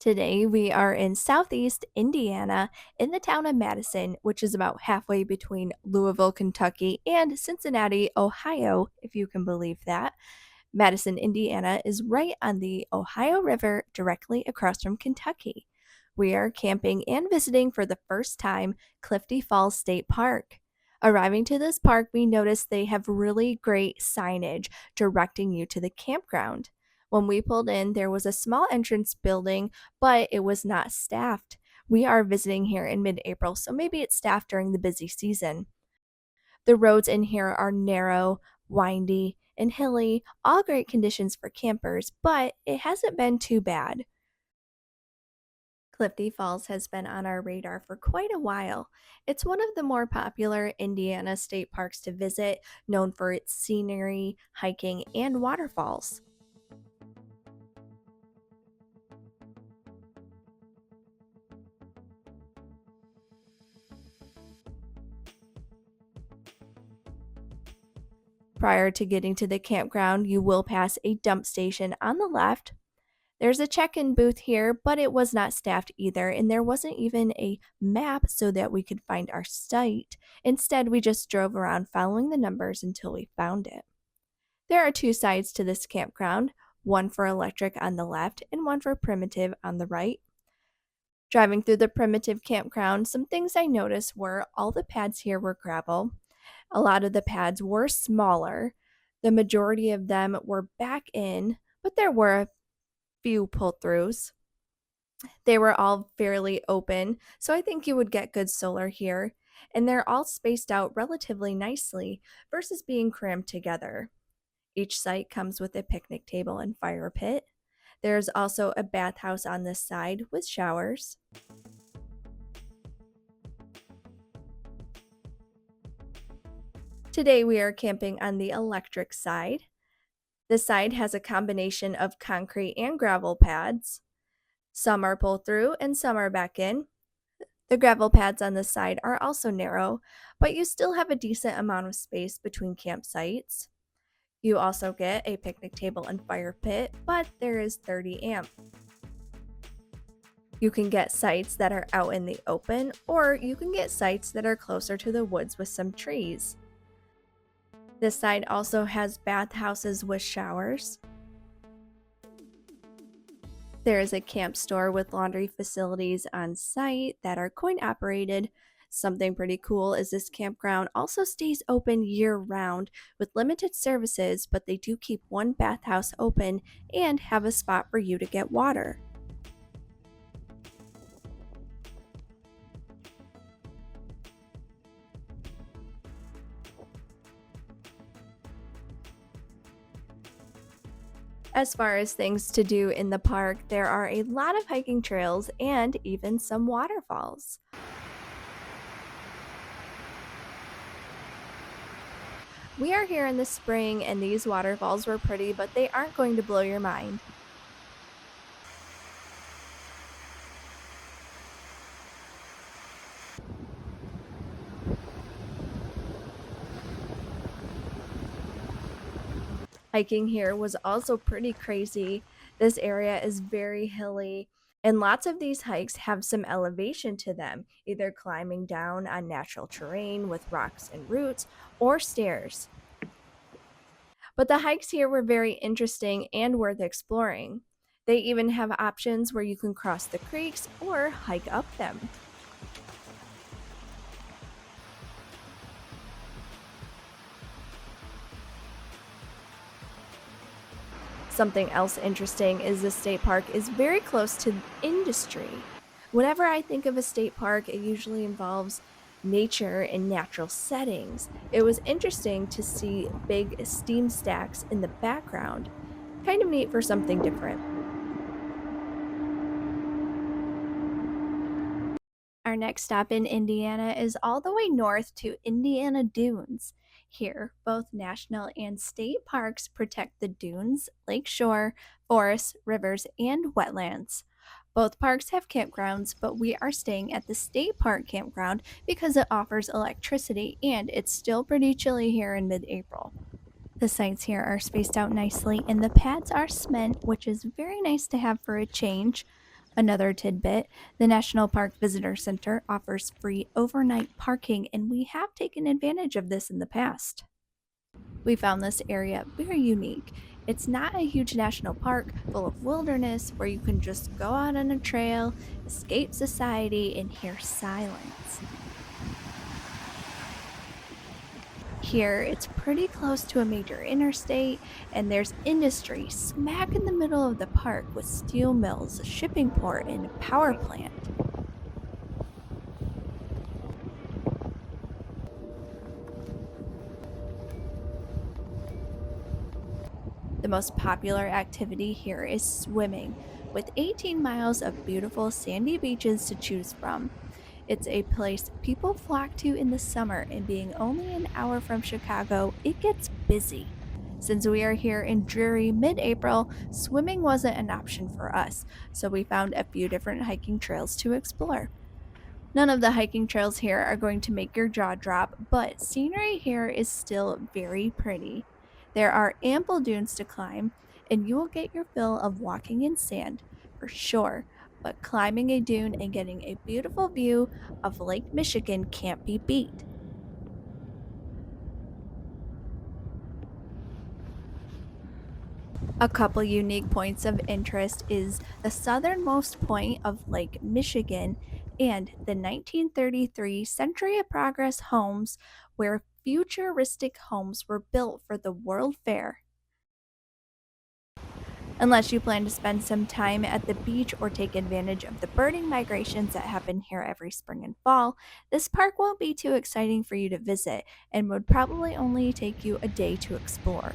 Today, we are in southeast Indiana in the town of Madison, which is about halfway between Louisville, Kentucky, and Cincinnati, Ohio, if you can believe that. Madison, Indiana is right on the Ohio River, directly across from Kentucky. We are camping and visiting for the first time Clifty Falls State Park. Arriving to this park, we noticed they have really great signage directing you to the campground. When we pulled in, there was a small entrance building, but it was not staffed. We are visiting here in mid April, so maybe it's staffed during the busy season. The roads in here are narrow, windy, and hilly, all great conditions for campers, but it hasn't been too bad. Clifty Falls has been on our radar for quite a while. It's one of the more popular Indiana state parks to visit, known for its scenery, hiking, and waterfalls. Prior to getting to the campground, you will pass a dump station on the left. There's a check in booth here, but it was not staffed either, and there wasn't even a map so that we could find our site. Instead, we just drove around following the numbers until we found it. There are two sides to this campground, one for electric on the left and one for primitive on the right. Driving through the primitive campground, some things I noticed were all the pads here were gravel. A lot of the pads were smaller. The majority of them were back in, but there were a few pull throughs. They were all fairly open, so I think you would get good solar here. And they're all spaced out relatively nicely versus being crammed together. Each site comes with a picnic table and fire pit. There's also a bathhouse on this side with showers. Today we are camping on the electric side. This side has a combination of concrete and gravel pads. Some are pull through and some are back in. The gravel pads on this side are also narrow, but you still have a decent amount of space between campsites. You also get a picnic table and fire pit, but there is 30 amp. You can get sites that are out in the open, or you can get sites that are closer to the woods with some trees. This side also has bathhouses with showers. There is a camp store with laundry facilities on site that are coin operated. Something pretty cool is this campground also stays open year round with limited services, but they do keep one bathhouse open and have a spot for you to get water. As far as things to do in the park, there are a lot of hiking trails and even some waterfalls. We are here in the spring and these waterfalls were pretty, but they aren't going to blow your mind. Hiking here was also pretty crazy. This area is very hilly, and lots of these hikes have some elevation to them, either climbing down on natural terrain with rocks and roots or stairs. But the hikes here were very interesting and worth exploring. They even have options where you can cross the creeks or hike up them. Something else interesting is the state park is very close to industry. Whenever I think of a state park, it usually involves nature and natural settings. It was interesting to see big steam stacks in the background. Kind of neat for something different. Our next stop in Indiana is all the way north to Indiana Dunes. Here, both national and state parks protect the dunes, lakeshore, forests, rivers, and wetlands. Both parks have campgrounds, but we are staying at the state park campground because it offers electricity and it's still pretty chilly here in mid April. The sites here are spaced out nicely and the pads are cement, which is very nice to have for a change. Another tidbit: the National Park Visitor Center offers free overnight parking, and we have taken advantage of this in the past. We found this area very unique. It's not a huge national park full of wilderness where you can just go out on a trail, escape society, and hear silence. Here, it's pretty close to a major interstate, and there's industry smack in the middle of the park with steel mills, a shipping port, and a power plant. The most popular activity here is swimming, with 18 miles of beautiful sandy beaches to choose from. It's a place people flock to in the summer, and being only an hour from Chicago, it gets busy. Since we are here in dreary mid April, swimming wasn't an option for us, so we found a few different hiking trails to explore. None of the hiking trails here are going to make your jaw drop, but scenery here is still very pretty. There are ample dunes to climb, and you will get your fill of walking in sand for sure. But climbing a dune and getting a beautiful view of Lake Michigan can't be beat. A couple unique points of interest is the southernmost point of Lake Michigan and the 1933 Century of Progress homes, where futuristic homes were built for the World Fair. Unless you plan to spend some time at the beach or take advantage of the birding migrations that happen here every spring and fall, this park won't be too exciting for you to visit and would probably only take you a day to explore.